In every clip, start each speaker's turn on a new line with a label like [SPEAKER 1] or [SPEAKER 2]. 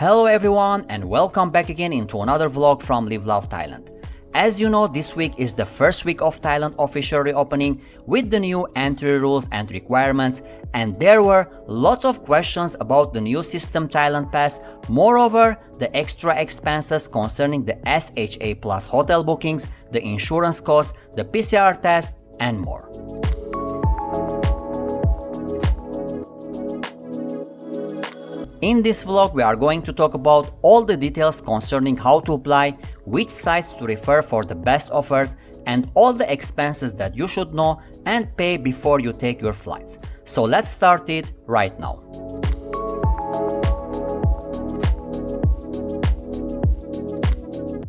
[SPEAKER 1] Hello everyone and welcome back again into another vlog from Live Love Thailand. As you know, this week is the first week of Thailand official reopening with the new entry rules and requirements, and there were lots of questions about the new system Thailand Pass, moreover the extra expenses concerning the SHA Plus hotel bookings, the insurance costs, the PCR test and more. In this vlog, we are going to talk about all the details concerning how to apply, which sites to refer for the best offers, and all the expenses that you should know and pay before you take your flights. So let's start it right now.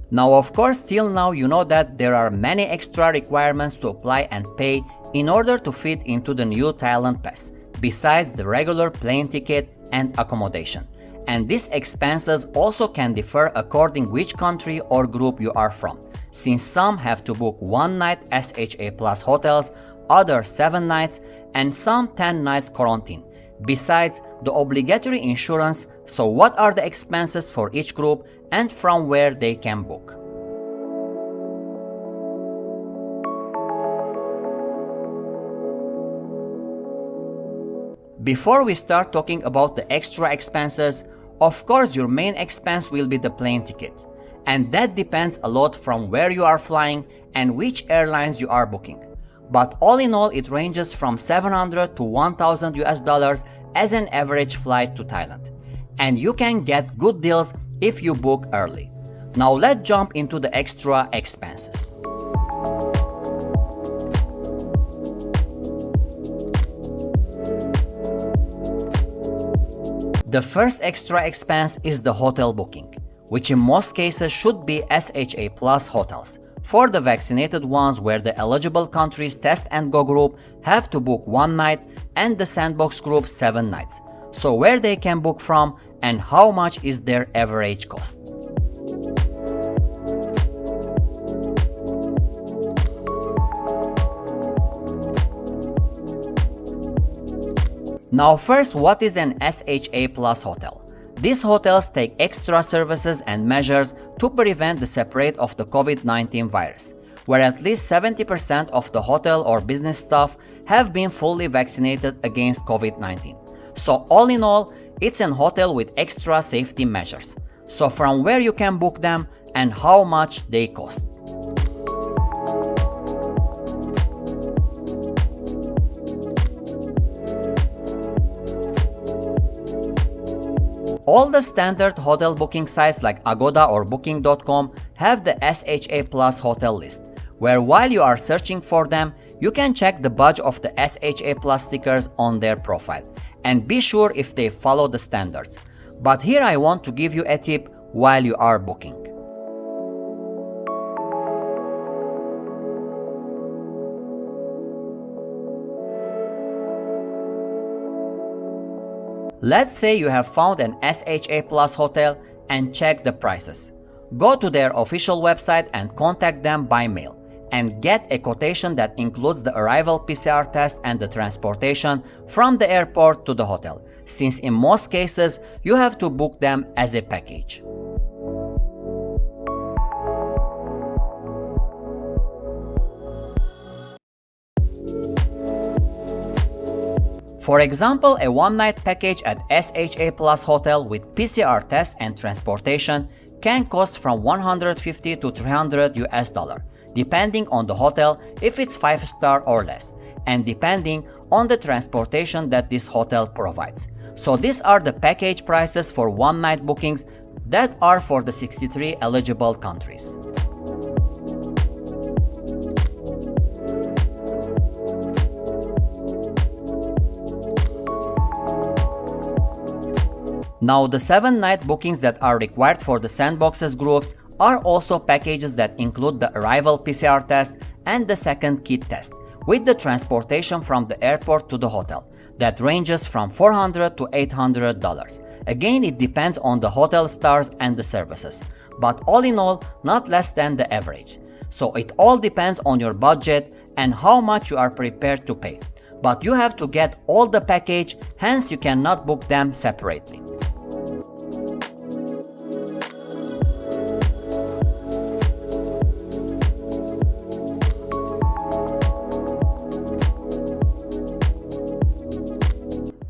[SPEAKER 1] Now, of course, till now you know that there are many extra requirements to apply and pay in order to fit into the new Thailand Pass, besides the regular plane ticket and accommodation. And these expenses also can differ according which country or group you are from, since some have to book 1 night SHA Plus hotels, others 7 nights, and some 10 nights quarantine, besides the obligatory insurance. So what are the expenses for each group and from where they can book? Before we start talking about the extra expenses, of course your main expense will be the plane ticket, and that depends a lot from where you are flying and which airlines you are booking. But all in all, it ranges from $700 to $1,000 as an average flight to Thailand, and you can get good deals if you book early. Now let's jump into the extra expenses. The first extra expense is the hotel booking, which in most cases should be SHA Plus hotels. For the vaccinated ones, where the eligible countries Test and Go group have to book 1 night and the Sandbox group 7 nights. So where they can book from and how much is their average cost. Now first, what is an SHA Plus hotel? These hotels take extra services and measures to prevent the spread of the COVID-19 virus, where at least 70% of the hotel or business staff have been fully vaccinated against COVID-19. So all in all, it's an hotel with extra safety measures. So from where you can book them and how much they cost. All the standard hotel booking sites like Agoda or Booking.com have the SHA Plus hotel list, where while you are searching for them, you can check the badge of the SHA Plus stickers on their profile and be sure if they follow the standards. But here I want to give you a tip while you are booking. Let's say you have found an SHA Plus hotel and check the prices. Go to their official website and contact them by mail and get a quotation that includes the arrival PCR test and the transportation from the airport to the hotel, since in most cases you have to book them as a package. For example, a 1-night package at SHA Plus hotel with PCR test and transportation can cost from $150 to $300, depending on the hotel if it's 5-star or less, and depending on the transportation that this hotel provides. So these are the package prices for 1-night bookings that are for the 63 eligible countries. Now the 7-night bookings that are required for the Sandboxes groups are also packages that include the arrival PCR test and the second kit test, with the transportation from the airport to the hotel, that ranges from $400 to $800. Again, it depends on the hotel stars and the services, but all in all, not less than the average. So it all depends on your budget and how much you are prepared to pay. But you have to get all the package, hence you cannot book them separately.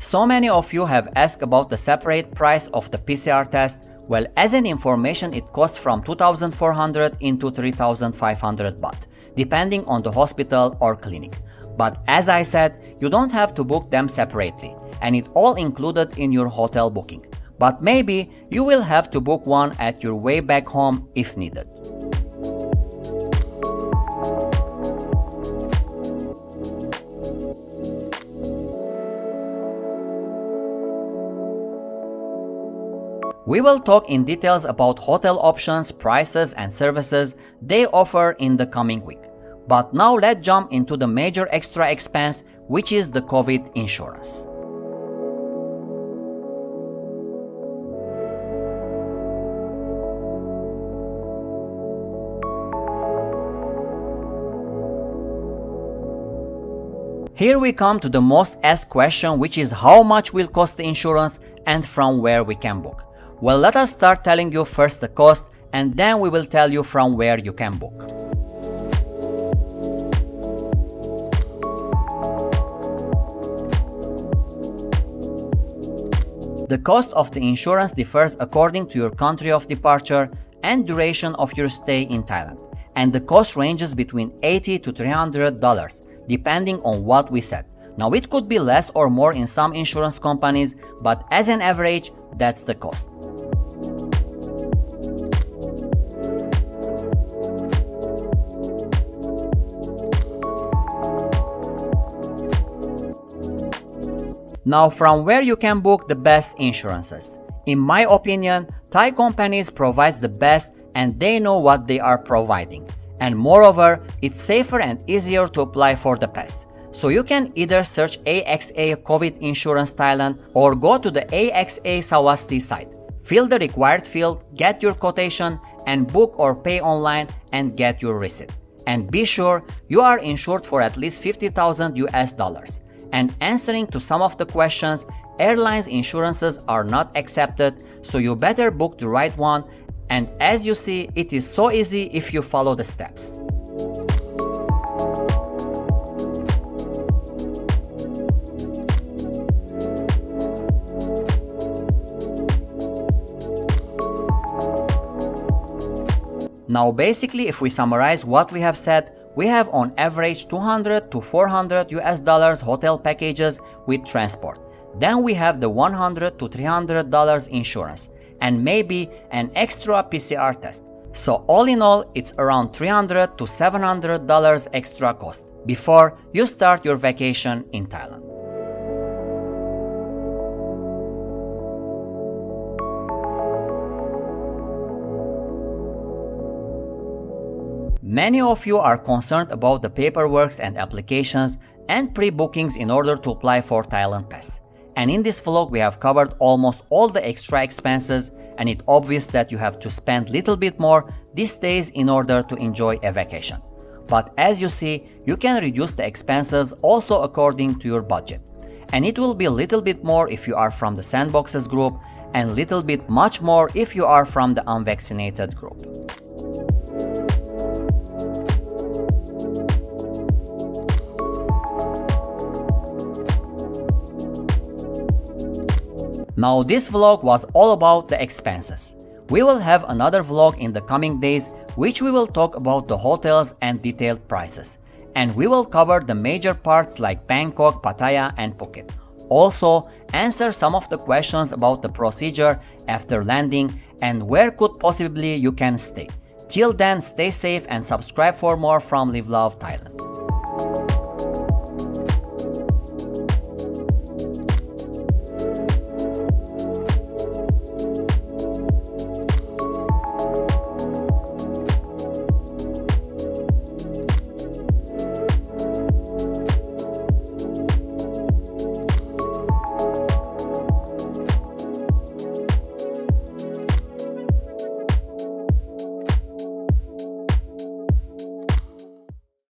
[SPEAKER 1] So many of you have asked about the separate price of the PCR test. Well, as an information, it costs from 2,400 into 3,500 baht, depending on the hospital or clinic. But as I said, you don't have to book them separately, and it all included in your hotel booking. But maybe you will have to book one at your way back home if needed. We will talk in details about hotel options, prices, and services they offer in the coming week. But now let's jump into the major extra expense, which is the COVID insurance. Here we come to the most asked question, which is how much will cost the insurance and from where we can book. Well, let us start telling you first the cost, and then we will tell you from where you can book. The cost of the insurance differs according to your country of departure and duration of your stay in Thailand, and the cost ranges between $80 to $300, depending on what we said. Now, it could be less or more in some insurance companies, but as an average, that's the cost. Now, from where you can book the best insurances. In my opinion, Thai companies provide the best and they know what they are providing. And moreover, it's safer and easier to apply for the pass. So you can either search AXA COVID Insurance Thailand or go to the AXA Sawasti site. Fill the required field, get your quotation, and book or pay online and get your receipt. And be sure you are insured for at least 50,000 US dollars. And answering to some of the questions, airlines insurances are not accepted, so you better book the right one. And as you see, it is so easy if you follow the steps. Now basically, if we summarize what we have said, we have on average 200 to 400 US dollars hotel packages with transport. Then we have the $100 to $300 insurance and maybe an extra PCR test. So all in all, it's around $300 to $700 extra cost before you start your vacation in Thailand. Many of you are concerned about the paperwork and applications and pre-bookings in order to apply for Thailand Pass. And in this vlog we have covered almost all the extra expenses, and it's obvious that you have to spend little bit more these days in order to enjoy a vacation. But as you see, you can reduce the expenses also according to your budget. And it will be a little bit more if you are from the Sandboxes group and little bit much more if you are from the unvaccinated group. Now this vlog was all about the expenses. We will have another vlog in the coming days which we will talk about the hotels and detailed prices. And we will cover the major parts like Bangkok, Pattaya and Phuket. Also answer some of the questions about the procedure after landing and where could possibly you can stay. Till then, stay safe and subscribe for more from Live Love Thailand.